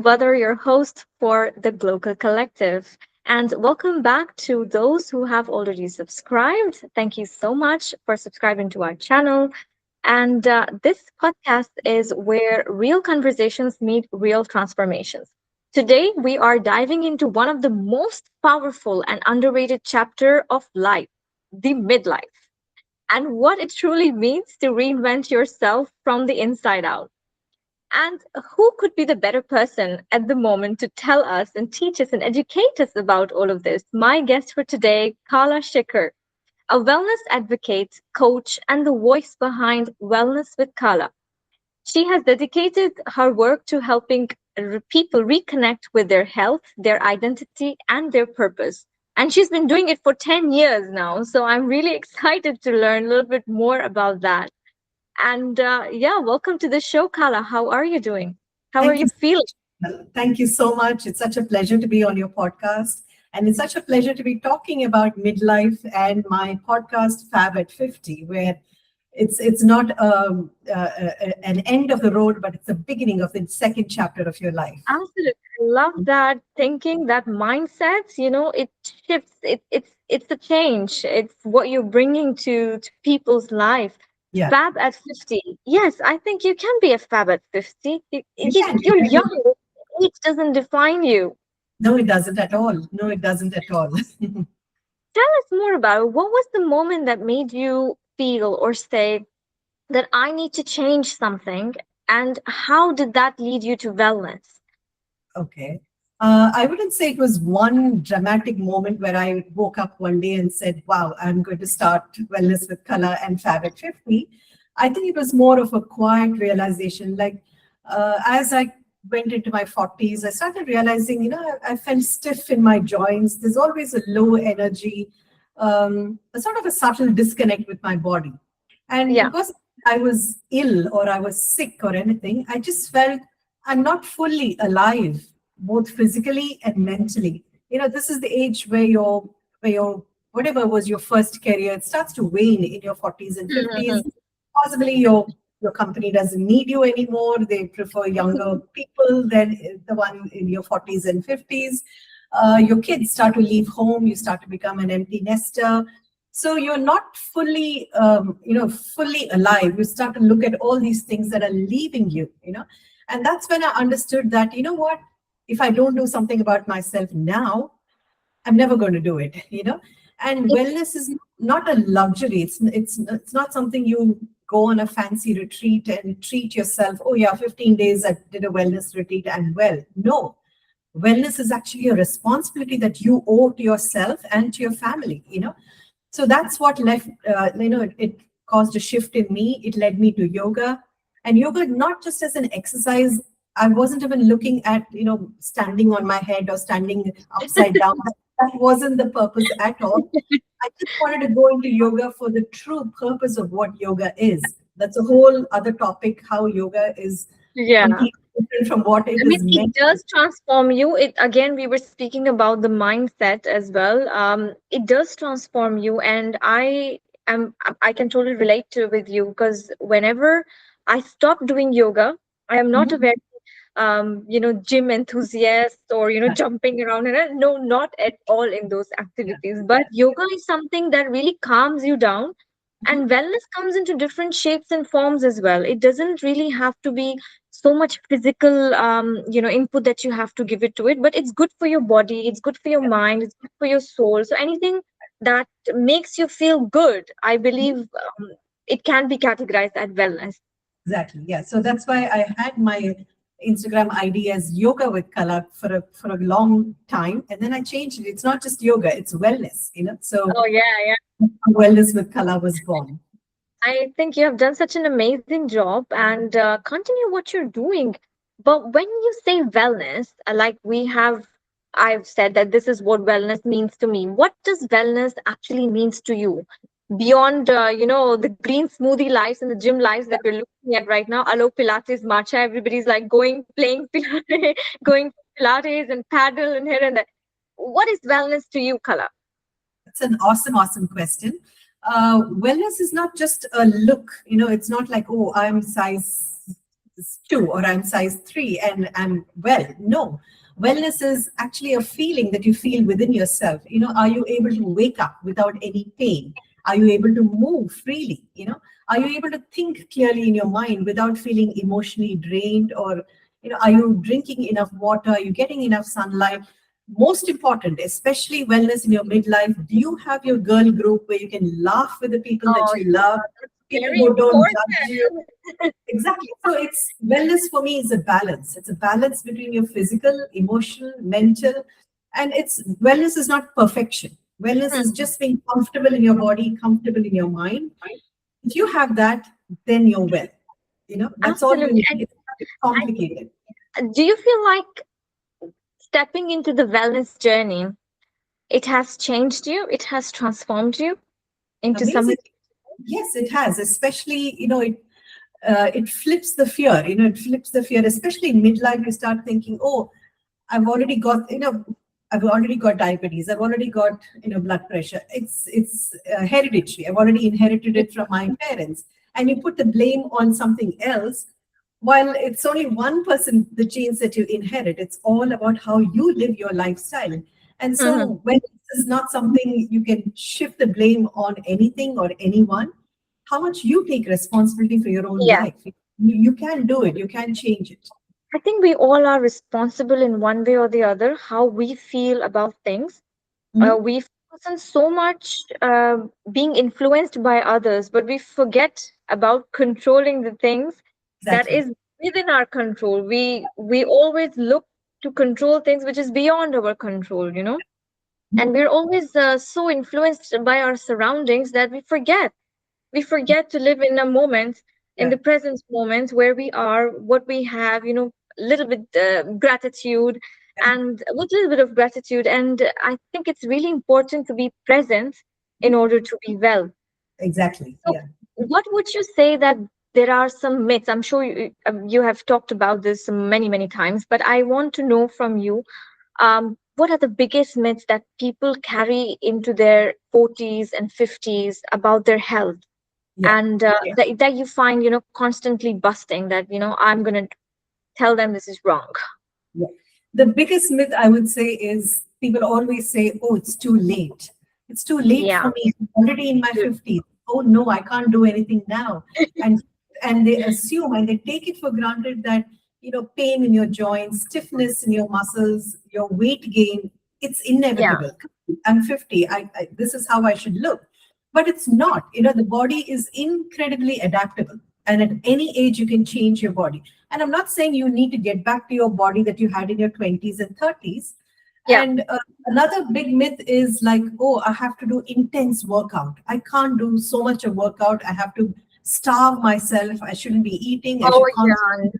Badar, your host for the Glocal Collective. And welcome back to those who have already subscribed. Thank you so much for subscribing to our channel. And this podcast is where real conversations meet real transformations. Today, we are diving into one of the most powerful and underrated chapter of life, the midlife, and what it truly means to reinvent yourself from the inside out. And who could be the better person at the moment to tell us and teach us and educate us about all of this? My guest for today, Kala Shekhar, a wellness advocate, coach, and the voice behind Wellness with Kala. She has dedicated her work to helping people reconnect with their health, their identity, and their purpose. And she's been doing it for 10 years now. So I'm really excited to learn a little bit more about that. And yeah, welcome to the show, Kala. How are you doing? How are Thank you. you feeling? Thank you so much. It's such a pleasure to be on your podcast. And it's such a pleasure to be talking about midlife and my podcast Fab at 50, where it's not an end of the road, but it's the beginning of the second chapter of your life. Absolutely. I love that thinking, that mindset, it shifts. It's the change. It's what you're bringing to people's life. Yeah, Fab at 50. Yes, I think you can be a fab at 50. you can. You're young. Age doesn't define you. No, it doesn't at all. No, it doesn't at all. Tell us more about it. What was the moment that made you feel or say that I need to change something? And how did that lead you to wellness? Okay. I wouldn't say it was one dramatic moment where I woke up one day and said, wow, I'm going to start Wellness with Kala and Fab at 50. I think it was more of a quiet realization. Like, as I went into my 40s, I started realizing, I felt stiff in my joints. There's always a low energy, a sort of a subtle disconnect with my body. And Yeah. because I was ill or I was sick or anything, I just felt I'm not fully alive, both physically and mentally. This is the age where your whatever was your first career, it starts to wane in your 40s and 50s. Mhm. Possibly your company doesn't need you anymore. They prefer younger people than the one in your 40s and 50s. Your kids start to leave home. You start to become an empty nester. So you're not fully alive. You start to look at all these things that are leaving you. And that's when I understood that, what, if I don't do something about myself now, I'm never going to do it. And wellness is not a luxury. It's not something you go on a fancy retreat and treat yourself. Oh yeah, 15 days I did a wellness retreat, I'm well. No, wellness is actually a responsibility that you owe to yourself and to your family. So that's what left, it caused a shift in me. It led me to yoga. And yoga, not just as an exercise, I wasn't even looking at, standing on my head or standing upside down. That wasn't the purpose at all. I just wanted to go into yoga for the true purpose of what yoga is. That's a whole other topic, how yoga is Yeah. completely different from what it I mean, is it meant. does transform you. It again, we were speaking about the mindset as well. It does transform you, and I can totally relate to with you because whenever I stop doing yoga, I am not a Mhm. very gym enthusiast or jumping around and no, not at all in those Yeah, activities. But yoga is something that really calms you down, yeah. and wellness comes into different shapes and forms as well. It doesn't really have to be so much physical input that you have to give it to it, but it's good for your body, it's good for your mind, it's good for your soul. So anything that makes you feel good, I Mhm. believe, it can be categorized as wellness. Exactly. Yeah. So that's why I had my Instagram ID as Yoga with Kala for a long time, and then I changed it. It's not just yoga; it's wellness. So Oh yeah, yeah. Wellness with Kala was born. I think you have done such an amazing job, and continue what you're doing. But when you say wellness, like I've said that this is what wellness means to me. What does wellness actually means to you? Beyond, the green smoothie lives and the gym lives that we're looking at right now, Alok Pilates, matcha, everybody's like playing Pilates, going to Pilates and paddle and here and there. What is wellness to you, Kala? It's an awesome question. Wellness is not just a look. It's not like, oh, I'm size 2 or I'm size 3 and I'm well. No. Wellness is actually a feeling that you feel within yourself. Are you able to wake up without any pain? Are you able to move freely? Are you able to think clearly in your mind without feeling emotionally drained? Or, are you drinking enough water? Are you getting enough sunlight? Most important, especially wellness in your midlife, do you have your girl group where you can laugh with the people that Oh, you love, yeah, that's people very who don't judge you? important. Exactly. So it's wellness for me is a balance. It's a balance between your physical, emotional, mental, and it's wellness is not perfection. Wellness is Mhm. just being comfortable in your body, comfortable in your mind. If you have that, then you're well. That's all you Absolutely. need. And It's not I think, complicated. do you feel like stepping into the wellness journey, it has changed you, it has transformed you into someone? Amazing. Yes, it has. Especially, it flips the fear. It flips the fear. Especially in midlife, you start thinking, oh, I've already got, I've already got diabetes. I've already got, blood pressure. It's hereditary. I've already inherited it from my parents. And you put the blame on something else, while it's only 1% the genes that you inherit. It's all about how you live your lifestyle. And Mhm. so when this is not something you can shift the blame on anything or anyone, how much you take responsibility for your own Yeah. life. You can do it. You can change it. I think we all are responsible in one way or the other, how we feel about things. Mhm. We focus on so much being influenced by others, but we forget about controlling the things that Exactly. is within our control. We always look to control things which is beyond our control, and we're always so influenced by our surroundings that we forget to live in a moment, in the Right. present moment where we are, what we have, little bit gratitude, and with a little bit of gratitude. And I think it's really important to be present in order to be well. Exactly. So Yeah. what would you say that there are some myths? I'm sure you have talked about this many many times, but I want to know from you, what are the biggest myths that people carry into their 40s and 50s about their health, Yeah. and that you find constantly busting, that I'm going to tell them this is wrong? Yeah. The biggest myth I would say is people always say, oh, it's too late. It's too late Yeah. for me. I'm already in my 50s. Oh no, I can't do anything now. And they assume and they take it for granted that pain in your joints, stiffness in your muscles, your weight gain, it's Yeah. inevitable. I'm 50. This is how I should look. But it's not. The body is incredibly adaptable. And at any age, you can change your body. And I'm not saying you need to get back to your body that you had in your 20s and 30s. Yeah. And another big myth is like, oh, I have to do intense workout. I can't do so much of workout. I have to starve myself. I shouldn't be eating. I Oh should yeah. constantly.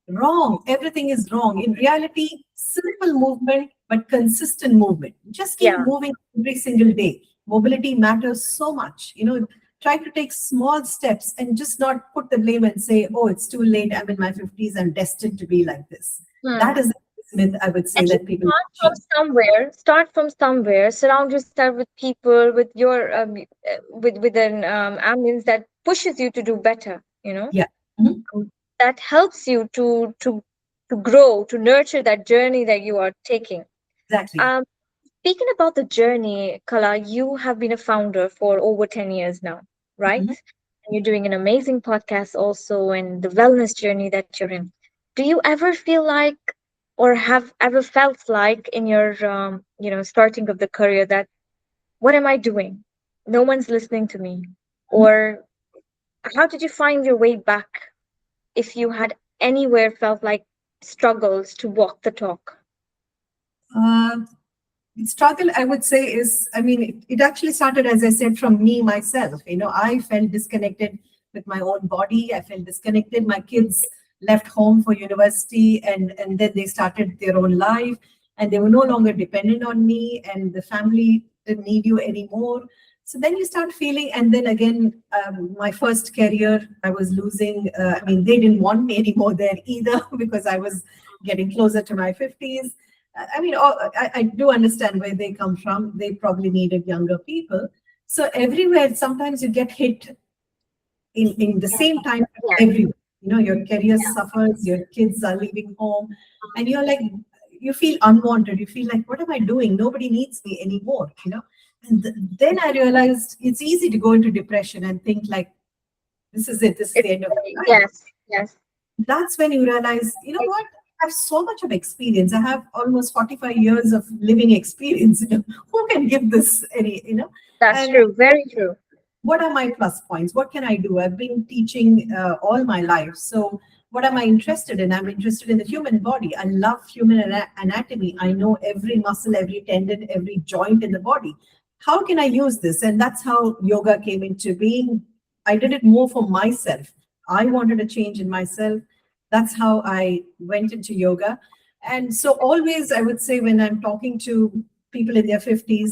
Wrong. Everything is wrong. In reality, simple movement, but consistent movement. Just keep Yeah. moving every single day. Mobility matters so much. Try to take small steps and just not put the blame and say, oh, it's too late. I'm in my 50s. I'm destined to be like this. That Hmm. is the myth I would say At least that people start from change. somewhere. Start from somewhere. Surround yourself with people, with your with an ambience that pushes you to do better. Yeah. Mhm. That helps you to grow, to nurture that journey that you are taking. Exactly. Um, Speaking about the journey, Kala, you have been a founder for over 10 years now, right? Mhm. And you're doing an amazing podcast also, and the wellness journey that you're in. Do you ever feel like, or have ever felt like in your, starting of the career, that what am I doing? No one's listening to me. Mhm. Or how did you find your way back, if you had anywhere felt like struggles to walk the talk? Uh, Struggle, I would say, is, I mean, it actually started, as I said, from me myself. I felt disconnected with my own body. I felt disconnected. My kids left home for university, and then they started their own life, and they were no longer dependent on me, and the family didn't need you anymore. So then you start feeling, and then again, my first career, I was losing. I mean, they didn't want me anymore there either because I was getting closer to my 50s. I mean, I do understand where they come from. They probably needed younger people. So everywhere, sometimes you get hit in the same time Yeah. everywhere. Your career suffers, your kids are leaving home, and you're like, you feel unwanted. You feel like, what am I doing? Nobody needs me anymore, And then I realized it's easy to go into depression and think like, this is it. This is It's the end of my life. yes, yes. That's when you realize, you know what? I have so much of experience. I have almost 45 years of living experience. Who can give this any, That's And true. Very true. what are my plus points? What can I do? I've been teaching all my life. So what am I interested in? I'm interested in the human body. I love human anatomy. I know every muscle, every tendon, every joint in the body. How can I use this? And that's how yoga came into being. I did it more for myself. I wanted a change in myself. That's how I went into yoga. And so always I would say when I'm talking to people in their 50s,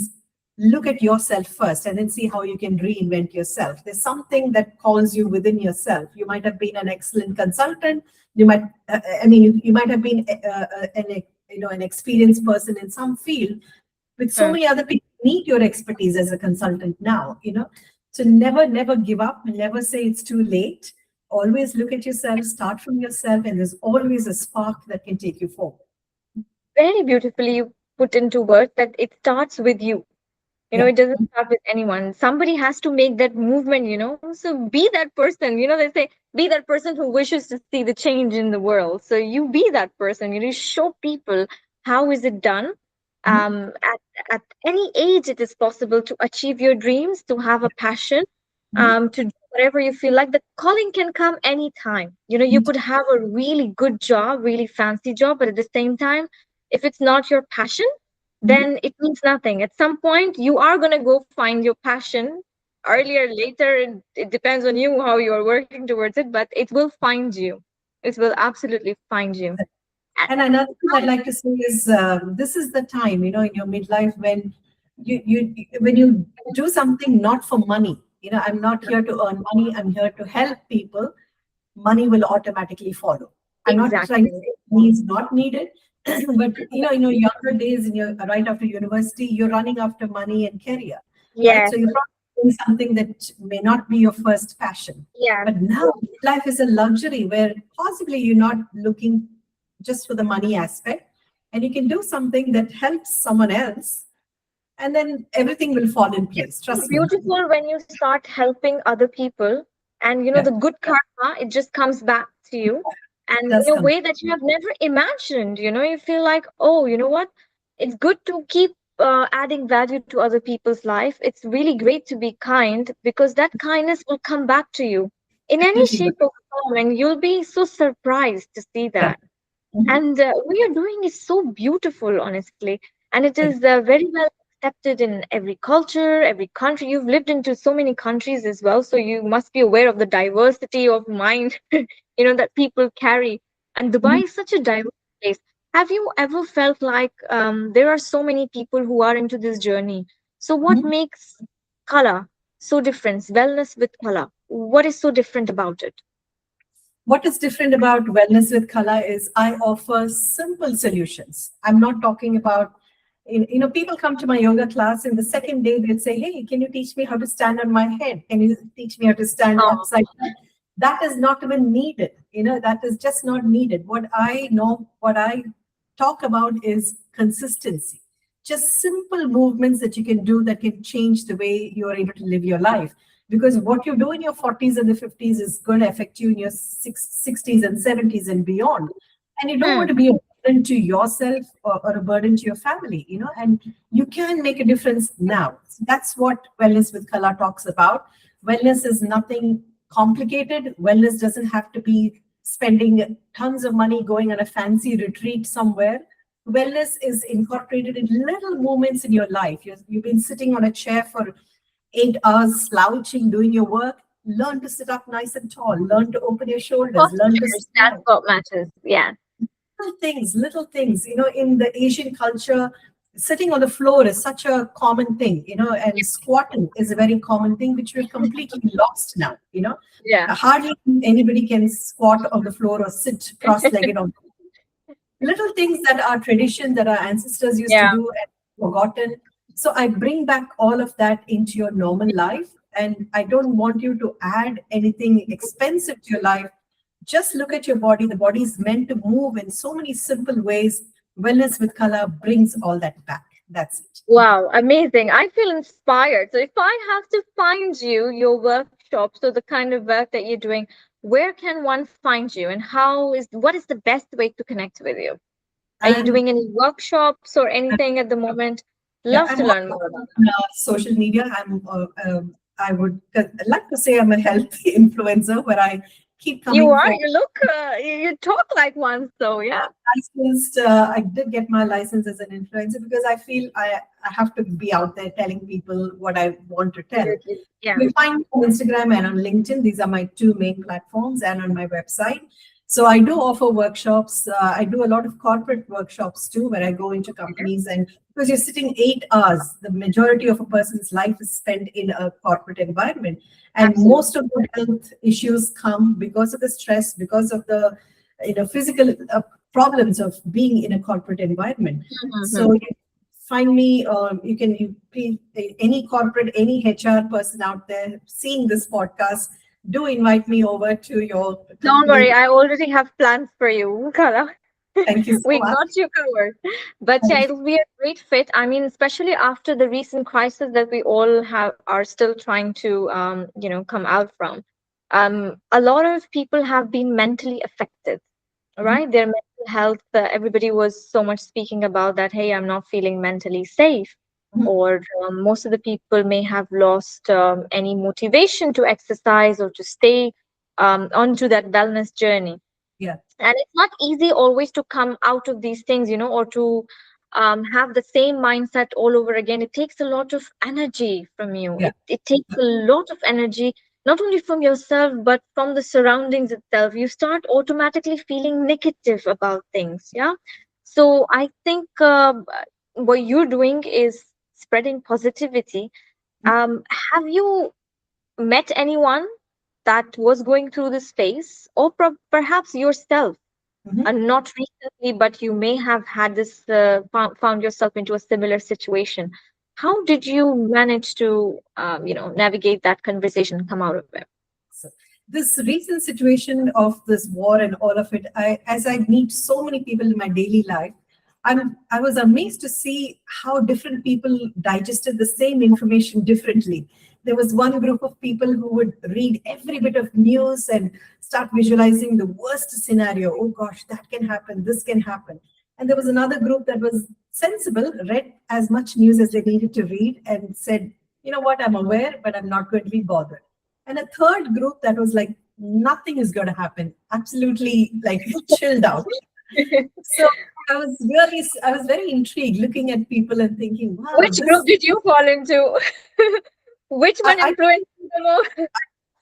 look at yourself first and then see how you can reinvent yourself. There's something that calls you within yourself. You might have been an excellent consultant. You might, you might have been an experienced person in some field, with so Hmm. many other people need your expertise as a consultant now, So never give up. Never say it's too late. Always look at yourself, start from yourself, and there's always a spark that can take you forward. Very beautifully you put into words that it starts with you. Yeah. It doesn't start with anyone. Somebody has to make that movement. So be that person. They say, be that person who wishes to see the change in the world. So you be that person. Show people how is it done. Mhm. At any age, it is possible to achieve your dreams, to have a passion, Mhm. to do whatever you feel like. The calling can come anytime. You could have a really good job, really fancy job, but at the same time, if it's not your passion, Mhm. then it means nothing. At some point, you are going to go find your passion earlier, later. It depends on you how you are working towards it, but it will find you. It will absolutely find you. And And another thing I'd like to say is this is the time, in your midlife when you do something not for money. I'm not here to earn money. I'm here to help people. Money will automatically follow. I'm not trying to exactly. say money is not needed, but in your younger days, in your right after university, you're running after money and career, right? Yes, So you're probably doing something that may not be your first passion. yes. But now life is a luxury where possibly you're not looking just for the money aspect, and you can do something that helps someone else, and then everything will fall in place. It's Trust me. beautiful when you start helping other people, and Yeah, the good karma, it just comes back to you, and does in a come. way that you have never imagined. You feel like, oh, you know what, it's good to keep adding value to other people's life. It's really great to be kind, because that kindness will come back to you in any Definitely shape good. or form, and you'll be so surprised to see Yeah. that. Mhm. And what you're doing is so beautiful, honestly. And it Thank is very well accepted in every culture, every country. You've lived into so many countries as well. So you must be aware of the diversity of mind, that people carry. And you. Dubai is such a diverse place. Have you ever felt like there are so many people who are into this journey? So what Mhm. makes Kala so different? Wellness with Kala. What is so different about it? What is different about Wellness with Kala is I offer simple solutions. I'm not talking about, people come to my yoga class and the second day they'll say, hey, can you teach me how to stand on my head? Can you teach me how to stand Oh, upside down? That is not even needed. That is just not needed. What I talk about is consistency. Just simple movements that you can do that can change the way you're able to live your life, because what you do in your 40s and the 50s is going to affect you in your 60s and 70s and beyond. And you don't want hmm. to be a burden to yourself, or a burden to your family, and you can make a difference now. So that's what Wellness with Kala talks about. Wellness is nothing complicated. Wellness doesn't have to be spending tons of money going on a fancy retreat somewhere. Wellness is incorporated in little moments in your life. You've been sitting on a chair for 8 hours slouching, doing your work. Learn to sit up nice and tall. Learn to open your shoulders. Learn to Postures, that's stand. what matters. Yeah. Little things. In the Asian culture, sitting on the floor is such a common thing, and squatting is a very common thing, which we've completely lost now. Yeah. Hardly anybody can squat on the floor or sit cross-legged on little things that are tradition that our ancestors used to Yeah. do and forgotten. So I bring back all of that into your normal life. And I don't want you to add anything expensive to your life. Just look at your body. The body is meant to move in so many simple ways. Wellness with Kala brings all that back. That's it. Wow, amazing. I feel inspired. So if I have to find you, your workshops, or the kind of work that you're doing, where can one find you and what is the best way to connect with you? Are you And doing any workshops or anything at the moment? yeah, Love I'm to on learn more about social media. I would like to say I'm a healthy influencer where I keep that. You coming are, for you look, you talk like one, so yeah. licensed. I did get my license as an influencer because I feel I have to be out there telling people what I want to tell. Absolutely. Yeah. You'll find me on Instagram and on LinkedIn. These are my two main platforms, and on my website. So I do offer workshops. I do a lot of corporate workshops too, where I go into companies, and because you're sitting 8 hours, the majority of a person's life is spent in a corporate environment, and Absolutely. most of the health issues come because of the stress, because of the physical problems of being in a corporate environment. So Mhm. you find me. Any corporate, any HR person out there seeing this podcast, do invite me over to your Don't company. worry, I already have plans for you, Kala. Thank you so We much. got you covered. But yeah, it'll be a great fit. I mean, especially after the recent crisis that we all have are still trying to come out from. A lot of people have been mentally affected, Mhm, right? Their mental health, everybody was so much speaking about that, hey, I'm not feeling mentally safe. mhm. Or most of the people may have lost any motivation to exercise or to stay onto that wellness journey. Yeah, And it's not easy always to come out of these things, or to have the same mindset all over again. It takes a lot of energy from you. yeah, It takes a lot of energy, not only from yourself, but from the surroundings itself. You start automatically feeling negative about things. Yeah. So I think what you're doing is spreading positivity. Have you met anyone that was going through this phase, or perhaps yourself? mhm. Not recently, but you may have had this found yourself into a similar situation. How did you manage to navigate that conversation and come out of it? So this recent situation of this war and all of it, as I meet so many people in my daily life, I was amazed to see how different people digested the same information differently. There was one group of people who would read every bit of news and start visualizing the worst scenario. Oh gosh, that can happen, this can happen. And there was another group that was sensible, read as much news as they needed to read, and said, you know what, I'm aware, but I'm not going to be bothered. And a third group that was like, nothing is going to happen, absolutely like chilled out. So I was very intrigued looking at people and thinking, wow, Which group did you fall into? Which one I influenced you the most?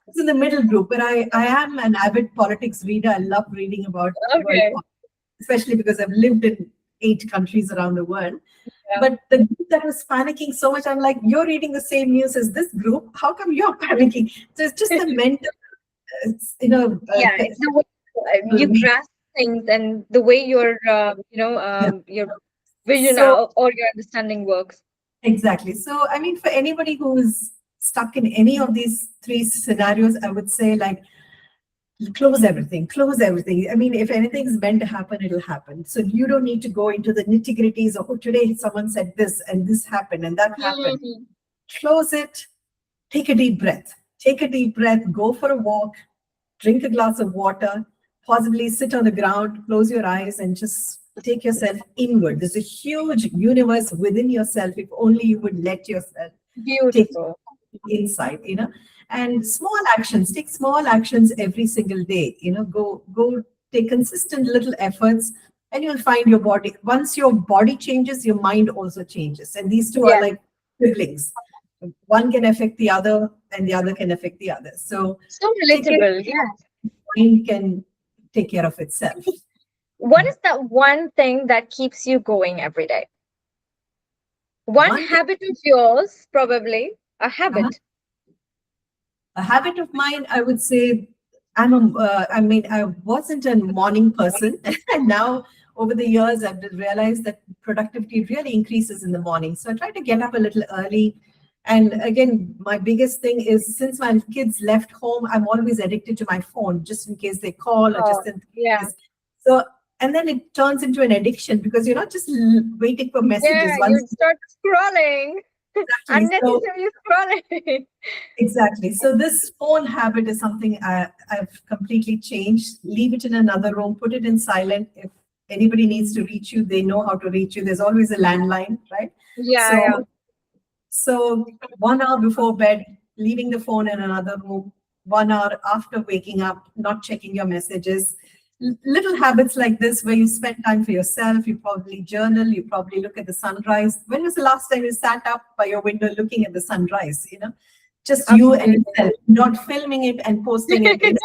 was in the middle group, but I am an avid politics reader. I love reading about world Okay. politics, especially because I've lived in 8 countries around the world. Yeah. But the group that was panicking so much, I'm like, you're reading the same news as this group. How come you're panicking? So it's just the mental, Yeah, it's the way you grasp things and the way yeah. your vision So or your understanding works. exactly. So I mean, for anybody who is stuck in any of these three scenarios, I would say like close everything, close everything. I mean, if anything's meant to happen, it'll happen. So you don't need to go into the nitty gritties of, oh, today someone said this and this happened and that happened. Mhm. Close it, take a deep breath. Take a deep breath, go for a walk, drink a glass of water, possibly sit on the ground, close your eyes, and just take yourself inward. There's a huge universe within yourself if only you would let yourself take Beautiful. inside. And small actions, take small actions every single day, go take consistent little efforts, and you'll find your body. Once your body changes, your mind also changes. And these two are Yeah, like siblings. One can affect the other, and the other can affect the other. So so take care, relatable. Yeah. mind can take care of itself. What is that one thing that keeps you going every day? One One thing, habit of yours, probably a uh-huh, habit. a habit of mine, I would say, I wasn't a morning person, and now over the years, I've realized that productivity really increases in the morning. So I try to get up a little early And again, my biggest thing is since my kids left home, I'm always addicted to my phone just in case they call or Oh, just in yeah. case. So, and then it turns into an addiction because you're not just waiting for Yeah, messages you once. start scrolling, Exactly. So, unnecessarily scrolling. exactly. So this phone habit is something I've completely changed. Leave it in another room, put it in silent. If anybody needs to reach you, they know how to reach you. There's always a landline, right? Yeah, yeah. So 1 hour before bed, leaving the phone in another room, 1 hour after waking up, not checking your messages. Little habits like this where you spend time for yourself, you probably journal, you probably look at the sunrise. When was the last time you sat up by your window looking at the sunrise? Just you and Absolutely. yourself, not filming it and posting it.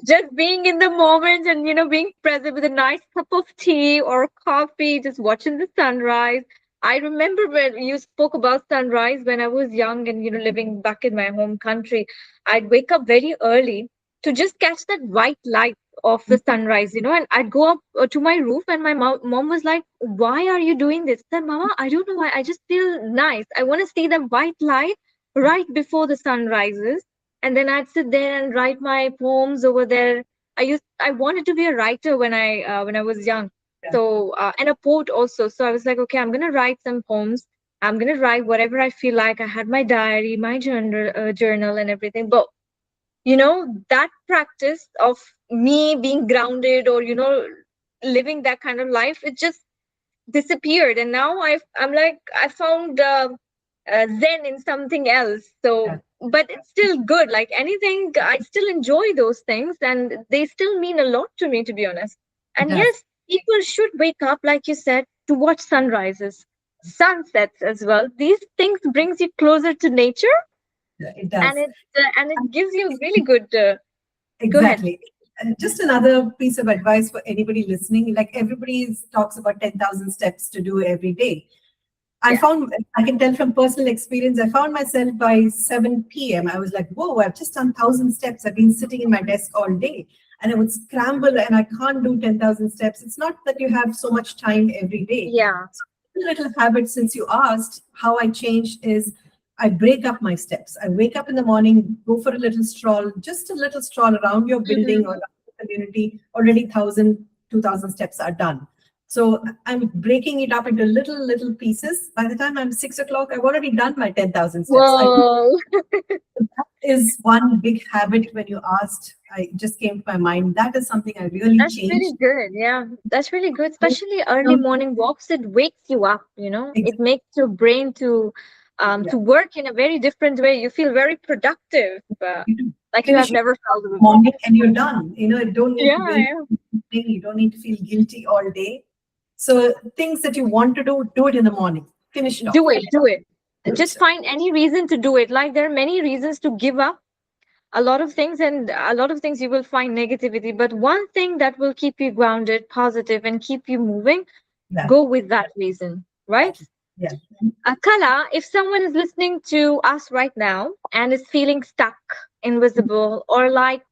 Just being in the moment and, being present with a nice cup of tea or coffee, just watching the sunrise. I remember when you spoke about sunrise when I was young and, living back in my home country, I'd wake up very early to just catch that white light of the sunrise, and I'd go up to my roof and my mom was like, "Why are you doing this?" I said, "Mama, I don't know why. I just feel nice. I want to see that white light right before the sun rises." And then I'd sit there and write my poems over there. I wanted to be a writer when I was young. So and a poet also. So I was like, okay, I'm gonna write some poems. I'm gonna write whatever I feel like. I had my diary, my journal and everything. But that practice of me being grounded or living that kind of life, it just disappeared. And now I'm like, I found zen in something else. So, Yeah, but it's still good. Like anything, I still enjoy those things, and they still mean a lot to me, to be honest. it And does. yes, people should wake up, like you said, to watch sunrises, sunsets as well. These things brings you closer to nature, Yeah, it and does. it gives you really good. Go ahead. Exactly. Just another piece of advice for anybody listening, like everybody talks about 10,000 steps to do every day. Yeah. I can tell from personal experience, I found myself by 7 p.m. I was like, whoa, I've just done 1,000 steps. I've been sitting in my desk all day and I would scramble and I can't do 10,000 steps. It's not that you have so much time every day. Yeah. So, a little habit, since you asked how I changed, is I break up my steps. I wake up in the morning, go for a little stroll, just a little stroll around your building or Mhm. around the community. Already 1,000, 2,000 steps are done. So I'm breaking it up into little pieces. By the time I'm 6 o'clock, I've already done my 10,000 steps. Whoa. That is one big habit. When you asked, I just came to my mind. That is something I really That's really changed. good. Yeah, that's really good. Especially early morning walks, it wakes you up, It Exactly. makes your brain Yeah. to work in a very different way. You feel very productive, You do. like you have Finish it never felt it before. morning and you're done. You don't need Yeah, to wait. yeah. You don't need to feel guilty all day. So things that you want to do it in the morning. Finish it Do off. it, do it. Do it. Just find any reason to do it. Like there are many reasons to give up a lot of things, and a lot of things you will find negativity. But one thing that will keep you grounded, positive, and keep you moving, Yeah. go with that reason, right? Exactly. Yeah. Kala, if someone is listening to us right now and is feeling stuck, invisible, or like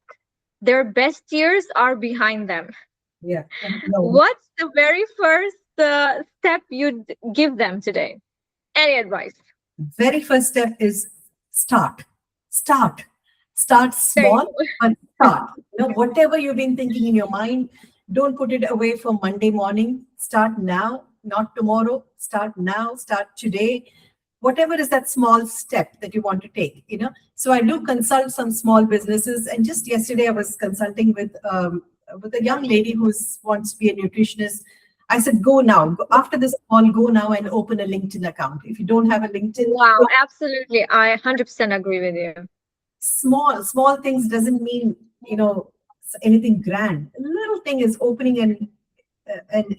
their best years are behind them, Yeah. No. what's the very first step you'd give them today? Any advice? Very first step is start. Start. Start There you small, but start. Whatever you've been thinking in your mind, don't put it away for Monday morning. Start now, not tomorrow. Start now, start today. Whatever is that small step that you want to take. So I do consult some small businesses, and just yesterday I was consulting with a young lady who wants to be a nutritionist. I said, go now. After this call, go now and open a LinkedIn account. If you don't have a LinkedIn, Wow, absolutely. I 100% agree with you. small things doesn't mean anything grand. A little thing is opening an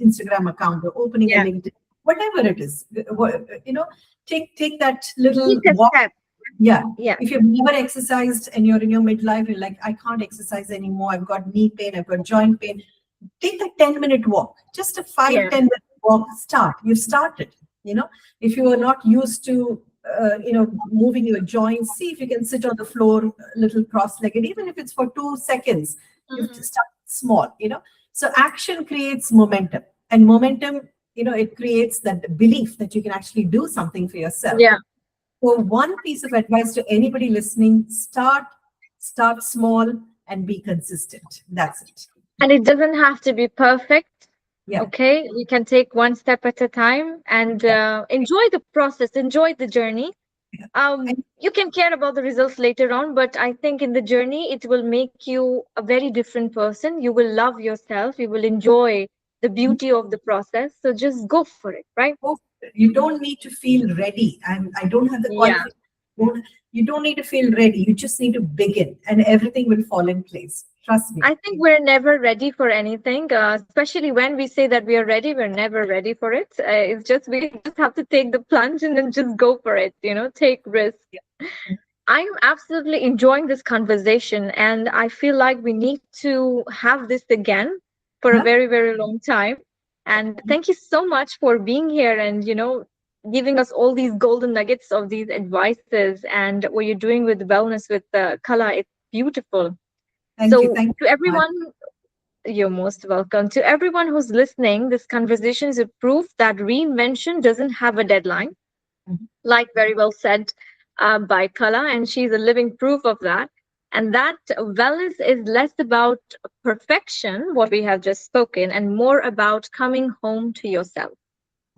Instagram account or opening a Yeah. LinkedIn, whatever it is. Take that Take little a walk. step. Yeah. Yeah. If you've never exercised and you're in your midlife, you're like, I can't exercise anymore. I've got knee pain, I've got joint pain. Take that 10-minute walk, just a five, Yeah. 10-minute walk. Start. You've started. If you are not used to, moving your joints, see if you can sit on the floor a little cross-legged, even if it's for 2 seconds. You have to Mhm. start small. So action creates momentum, and momentum, it creates that belief that you can actually do something for yourself. Yeah. So one piece of advice to anybody listening: start small and be consistent. That's it. And it doesn't have to be perfect. Yeah, Okay, you can take one step at a time and yeah, enjoy the process, enjoy the journey. yeah. And You can care about the results later on, but I think in the journey it will make you a very different person. You will love yourself, you will enjoy the beauty of the process, so just go for it, right? you don't need to feel ready. I don't have the Yeah, qualification. You don't need to feel ready. You just need to begin, and everything will fall in place. Trust me. I think we're never ready for anything, especially when we say that we are ready, we're never ready for it. It's just we just have to take the plunge and then just go for it, take risks. Yeah. I'm absolutely enjoying this conversation, and I feel like we need to have this again for a Huh? very, very long time. And thank you so much for being here and, giving us all these golden nuggets of these advices and what you're doing with wellness with Kala. It's beautiful. Thank you. So, Thank you to so much. everyone, you're most welcome. To everyone who's listening, this conversation is a proof that reinvention doesn't have a deadline, Mhm. like very well said by Kala, and she's a living proof of that. And that wellness is less about perfection, what we have just spoken, and more about coming home to yourself.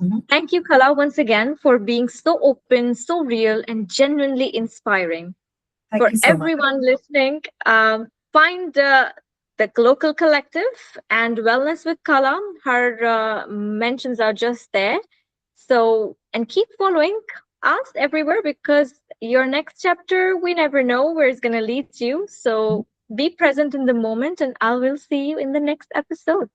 Mhm. Thank you, Kala, once again for being so open, so real, and genuinely inspiring. Thank For you so much. everyone listening, find the Glocal Collective and Wellness with Kala. Her mentions are just there. So, and keep following us everywhere because your next chapter, we never know where it's going to lead you. So, be present in the moment, and I will see you in the next episode.